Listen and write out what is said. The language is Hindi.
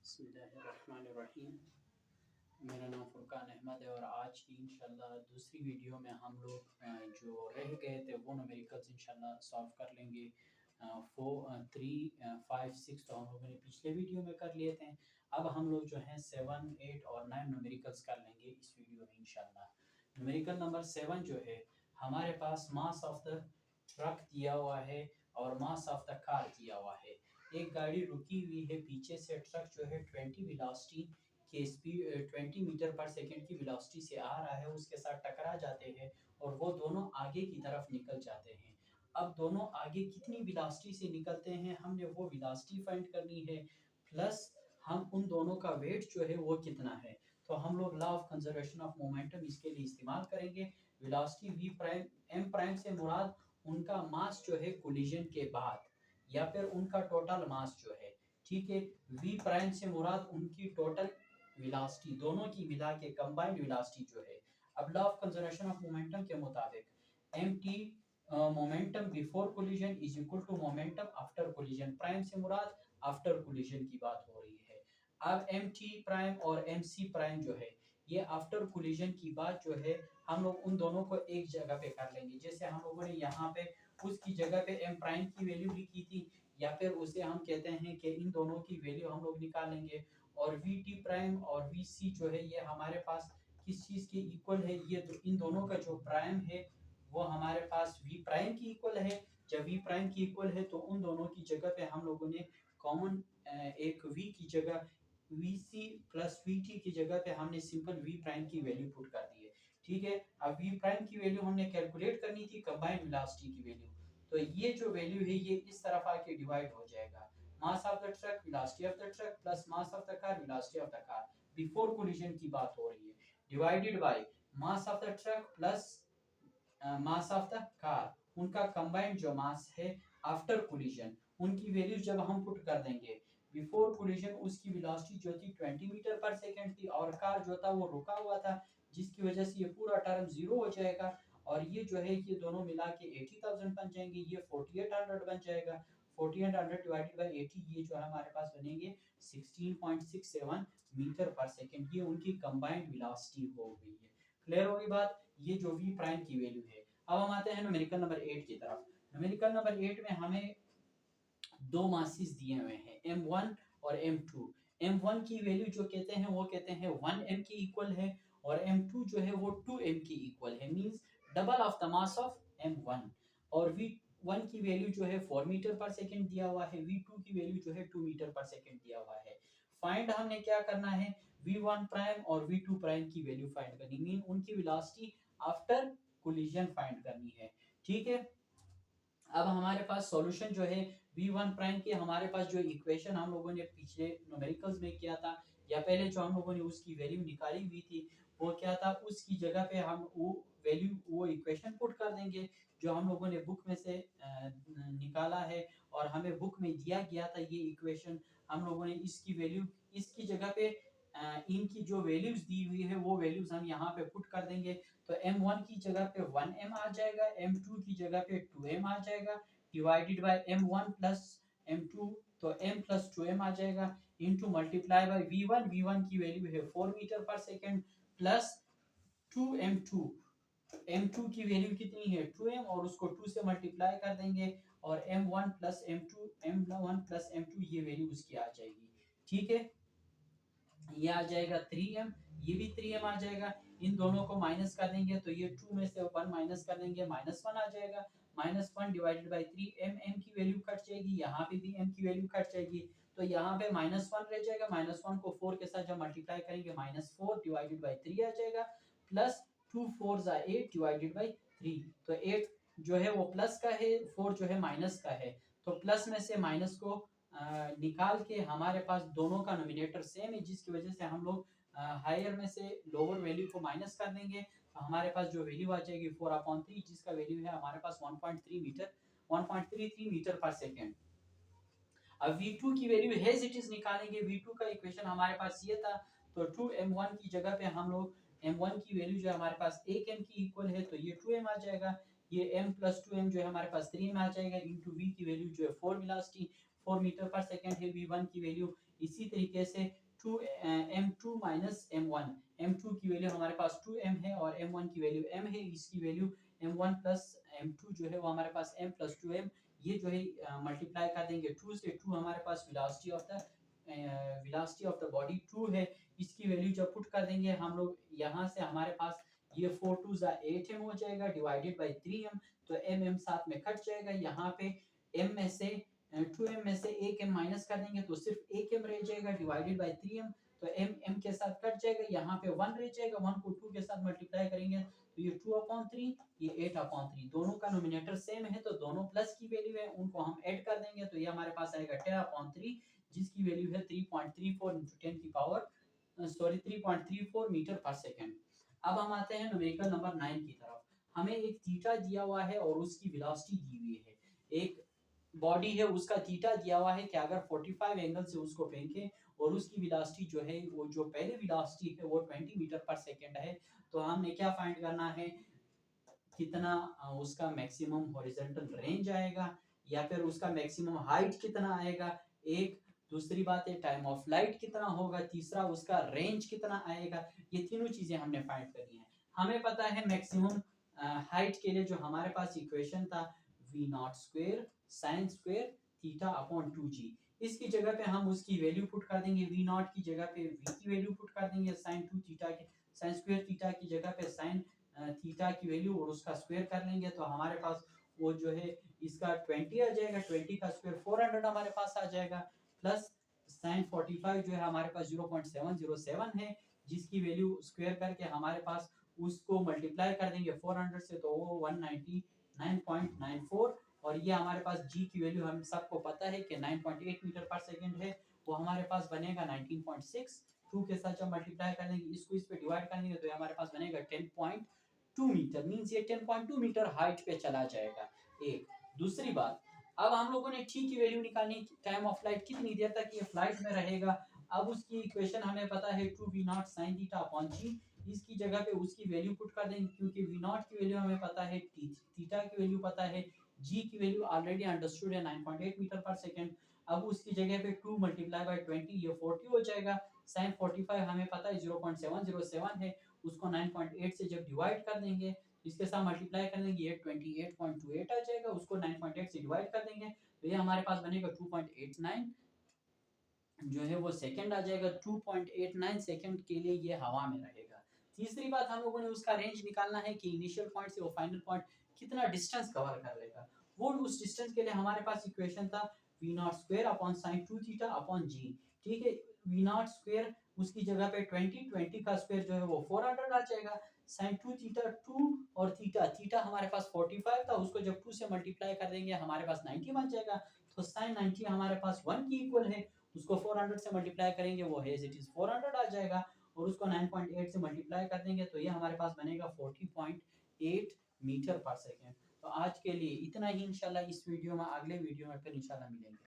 बिस्मिल्लाहिर्रहमानिर्रहीम। मेरा नाम फुरकान अहमद है और आज की इंशाल्लाह दूसरी वीडियो में हम लोग जो रह गए थे वो न्यूमेरिकल्स इंशाल्लाह सॉल्व कर लेंगे। 4, 3, 5, 6 तो हम लोगों ने पिछले वीडियो में कर लिए थे। अब हम लोग जो हैं 7, 8 और 9 न्यूमेरिकल्स कर लेंगे इस वीडियो में इंशाल्लाह। न्यूमेरिकल नंबर 7 जो है हमारे पास मास ऑफ द ट्रक दिया हुआ है और मास ऑफ द कार दिया हुआ है। एक गाड़ी रुकी हुई है, पीछे से ट्रक जो है 20 वेलोसिटी के स्पीड 20 मीटर पर सेकंड की वेलोसिटी से आ रहा है, उसके साथ टकरा जाते हैं और वो दोनों आगे की तरफ निकल जाते हैं। अब दोनों आगे कितनी वेलोसिटी से निकलते हैं हमने वो वेलोसिटी फाइंड करनी है, प्लस हम उन दोनों का वेट जो है वो कितना है। तो हम लोग law of conservation of momentum इसके लिए इस्तेमाल करेंगे। Velocity v prime m prime से मुराद उनका मास जो है कोलिजन के बाद या फिर उनका टोटल मास जो है, ठीक है। v प्राइम से मुराद उनकी टोटल वेलोसिटी, दोनों की मिला के कंबाइंड वेलोसिटी जो है। अब law of conservation of momentum के मुताबिक mt momentum before collision is equal to momentum after collision. Prime से मुराद आफ्टर कोलिजन की बात हो रही है। अब mt प्राइम और mc प्राइम जो है ये आफ्टर कोलिजन की बात जो है हम लोग उन दोनों को एक जगह पे कर लेंगे। जैसे हम लोगों ने यहाँ पे उसकी जगह पे m प्राइम की वैल्यू लिखी थी, या फिर उसे हम कहते हैं कि इन दोनों की वैल्यू हम लोग निकालेंगे। और vt प्राइम और vc जो है ये हमारे पास किस चीज के इक्वल है, ये तो इन दोनों का जो प्राइम है वो हमारे पास v प्राइम की इक्वल है। जब v प्राइम की इक्वल है तो उन दोनों की जगह पे हम लोगों ने कॉमन एक v की जगह vc प्लस vt की जगह पे हमने सिंपल v प्राइम की वैल्यू पुट कर दी है, ठीक है। अब v प्राइम की वैल्यू हमने कैलकुलेट करनी थी कंबाइंड वेलोसिटी की वैल्यू, तो ये जो वैल्यू है ये इस तरफ आके डिवाइड हो जाएगा। Mass of the truck velocity of the truck plus mass of the car velocity of the car, before collision की बात हो रही है, divided by mass of the truck plus mass of the car, उनका कंबाइंड जो मास है आफ्टर कोलिजन, उनकी वैल्यू जब हम पुट कर देंगे। बिफोर कोलिजन उसकी वेलोसिटी जो थी 20 मीटर पर सेकंड थी और कार जो था वो रुका हुआ था, जिसकी वजह से ये पूरा टर्म जीरो हो जाएगा और ये जो है ये दोनों मिला के 80,000 बन जाएंगे, ये 4800 बन जाएगा। 4800 डिवाइडेड बाय 80 ये जो है हमारे पास बनेंगे 16.67 मीटर पर सेकंड। ये उनकी कंबाइंड वेलोसिटी हो गई है। क्लियर होगी बात। ये जो v प्राइम की वैल्यू है। अब हम आते हैं न्यूमेरिकल नंबर 8 की तरफ। न्यूमेरिकल नंबर 8 में हमें दो मासेस दिए हुए हैं m1 और m2। m1 की वैल्यू जो कहते हैं वो कहते हैं 1m की इक्वल है और m2 जो है वो 2m की इक्वल है, means double of the mass of m1। और v1 की वैल्यू जो है 4 मीटर पर सेकंड दिया हुआ है, v2 की वैल्यू जो है 2 मीटर पर सेकंड दिया हुआ है। फाइंड हमने क्या करना है, v1 प्राइम और v2 प्राइम की वैल्यू फाइंड करनी, मीन उनकी वेलोसिटी आफ्टर कोलिजन फाइंड करनी है, ठीक है। अब हमारे पास सॉल्यूशन जो है v1 प्राइम की, हमारे पास जो इक्वेशन हम लोगों ने पिछले न्यूमेरिकल्स में किया था या पहले जो हम लोगों ने उसकी वैल्यू निकाली हुई थी वो क्या था, उसकी जगह पे हम वो वैल्यू वो इक्वेशन पुट कर देंगे जो हम लोगों ने बुक में से निकाला है और हमें बुक में दिया गया था ये इक्वेशन। हम लोगों ने इसकी वैल्यू इसकी जगह पे इनकी जो वैल्यूज दी हुई है वो वैल्यूज हम यहाँ पे पुट कर देंगे। तो m1 की जगह पे 1m आ जाएगा, m2 की जगह पे 2m आ जाएगा, divided by m1 plus m2, तो m प्लस 2m आ जाएगा, इनटू मल्टीप्लाई बाय v1 की वैल्यू है 4 मीटर पर सेकंड प्लस 2m2, m2 की वैल्यू कितनी है 2m और उसको 2 से मल्टीप्लाई कर देंगे और m1 प्लस m2 ये वैल्यू उसकी आ जाएगी, ठीक है। ये आ जाएगा 3m, ये भी 3m आ जाएगा। इन दोनों को माइनस कर देंगे तो ये 2 में से 1 माइनस कर देंगे, -1 आ जाएगा। -1 डिवाइडेड बाय 3, m की वैल्यू कट जाएगी, यहाँ पे भी m की वैल्यू कट जाएगी, तो यहाँ पे -1 रह जाएगा। -1 को 4 के साथ जब मल्टीप्लाई करेंगे -4 डिवाइडेड बाय 3 आ जाएगा, प्लस 2 4 जा 8 डिवाइडेड बाय 3, तो 8 जो है वो प्लस का है, 4 जो है माइनस का है, तो प्लस में से माइनस को निकाल के हमारे पास दोनों का नोमिनेटर सेम है, जिसकी वजह से हम लोग हायर में से लोअर वैल्यू को माइनस कर देंगे, तो हमारे पास जो वैल्यू आ जाएगी 4/3, जिसका वैल्यू है हमारे पास 1.33 मीटर पर सेकेंड। अब v2 की वैल्यू हैज इट इज निकालेंगे, v2 का इक्वेशन हमारे पास ये था, तो 2m1 की जगह पे हम लोग m1 की वैल्यू जो है हमारे पास 1m की इक्वल है, तो ये 2m आ जाएगा, ये m प्लस 2m जो है हमारे पास 3m आ जाएगा, इनटू v की वैल्यू जो है 4 वेलोसिटी 4 मीटर पर सेकंड है, v1 की वैल्यू इसी तरीके से 2m2 माइनस m1, m2 की वैल्यू हमारे पास 2m है और m1 की वैल्यू m है, इसकी वैल्यू m1 प्लस m2 जो है वो हमारे पास m प्लस 2m, ये जो है मल्टीप्लाई कर देंगे 2 से। 2 हमारे पास वेलोसिटी ऑफ द बॉडी 2 है, इसकी वैल्यू जब पुट कर देंगे हम लोग यहाँ से, हमारे पास ये 4 2 8m हो जाएगा डिवाइडेड बाय 3m, तो m साथ में कट जाएगा, यहाँ पे m में से 2m में से 1m माइनस कर देंगे तो सिर्फ 1m रह जाएगा डिवाइडेड बाय 3m, तो m के साथ कट जाएगा, यहाँ पे 1 रह जाएगा, 1 को 2 के साथ मल्टीप्लाई करेंगे तो ये 2/3, ये 8/3, दोनों का नोमिनेटर सेम है तो दोनों प्लस की वैल्यू है, उनको हम ऐड कर देंगे तो ये हमारे पास आएगा 10/3, जिसकी वैल्यू है 3.34 into 10 की पावर 3.34 मीटर पर सेकंड। अब हम आते हैं न्यूमेरिकल नंबर 9 की तरफ। हमें एक थीटा दिया हुआ है और उसकी वेलोसिटी दी हुई है, एक बॉडी है उसका थीटा दिया हुआ है कि अगर 45 एंगल से उसको फेंके और उसकी वेलोसिटी जो है वो जो पहले वेलोसिटी है वो 20 मीटर पर सेकंड है, तो हमने क्या फाइंड करना है, कितना उसका मैक्सिमम हॉरिजॉन्टल रेंज आएगा या फिर उसका मैक्सिमम हाइट कितना आएगा, एक दूसरी बात है टाइम ऑफ फ्लाइट कितना होगा, तीसरा उसका रेंज कितना आएगा, ये तीनों चीजें हमने फाइंड करनी है। हमें पता है मैक्सिमम हाइट के लिए जो हमारे पास इक्वेशन था v0 sin square theta upon 2g, इसकी जगह पे हम उसकी वैल्यू पुट कर देंगे, v0 की जगह पे v की वैल्यू पुट कर देंगे, sin 2 थीटा की sin स्क्वायर थीटा की जगह पे sin थीटा की वैल्यू और उसका स्क्वायर कर लेंगे तो हमारे पास वो जो है इसका 20 आ जाएगा, 20 का स्क्वायर 400 हमारे पास आ जाएगा, प्लस sin 45 जो है हमारे पास 0.707 है, जिसकी वैल्यू स्क्वायर करके हमारे पास उसको मल्टीप्लाई कर देंगे 400 से तो वो 199.94, और ये हमारे पास g की वैल्यू हम सबको पता है कि 9.8 मीटर पर सेकंड है, वो हमारे पास बनेगा 19.6, 2 के साथ जब मल्टीप्लाई कर देंगे इसको इस पे डिवाइड कर देंगे तो ये हमारे पास बनेगा 10.2 मीटर, मींस ये 10.2 मीटर हाइट पे चला जाएगा। एक दूसरी बात, अब हम लोगों ने t की वैल्यू निकालनी, टाइम ऑफ फ्लाइट कितनी देर तक ये फ्लाइट में रहेगा, अब उसकी इक्वेशन हमें पता है 2v0 sin theta upon g, इसकी जगह पे उसकी वैल्यू पुट कर देंगे क्योंकि v0 की वैल्यू हमें पता है, थीटा की वैल्यू पता है, g की वैल्यू ऑलरेडी अंडरस्टूड है 9.8 मीटर पर सेकंड, अब उसकी जगह पे 2 मल्टीप्लाई बाय 20 ये 40 हो जाएगा, sin 45 हमें पता है 0.707 है, उसको 9.8 से जब डिवाइड कर देंगे इसके साथ मल्टीप्लाई कर देंगे ये 28.28 आ जाएगा, उसको 9.8 से डिवाइड कर देंगे तो ये हमारे पास बनेगा 2.89 जो है वो सेकंड आ जाएगा, 2.89 सेकंड के लिए ये हवा में रहेगा। तीसरी बात हम लोगों ने उसका रेंज निकालना है कि इनिशियल पॉइंट से वो फाइनल पॉइंट कितना डिस्टेंस कवर कर लेगा, वो उस डिस्टेंस के लिए हमारे पास इक्वेशन था v0 square upon sin 2 theta upon g, ठीक है, v0 स्क्वायर उसकी जगह पे 20 का स्क्वायर जो है वो 400 आ जाएगा, sin 2 थीटा 2 और थीटा हमारे पास 45 था, उसको जब 2 से मल्टीप्लाई कर देंगे हमारे पास 90 बन जाएगा, तो sin 90 हमारे पास 1 की इक्वल है, उसको 400 से मल्टीप्लाई करेंगे वो है एज इट इज 400 आ जाएगा, और उसको 9.8 से मल्टीप्लाई कर देंगे तो ये हमारे पास बनेगा 40.8 मीटर पर सेकंड। तो आज के लिए इतना ही, इंशाल्लाह इस वीडियो में, अगले वीडियो में फिर इंशाल्लाह मिलेंगे।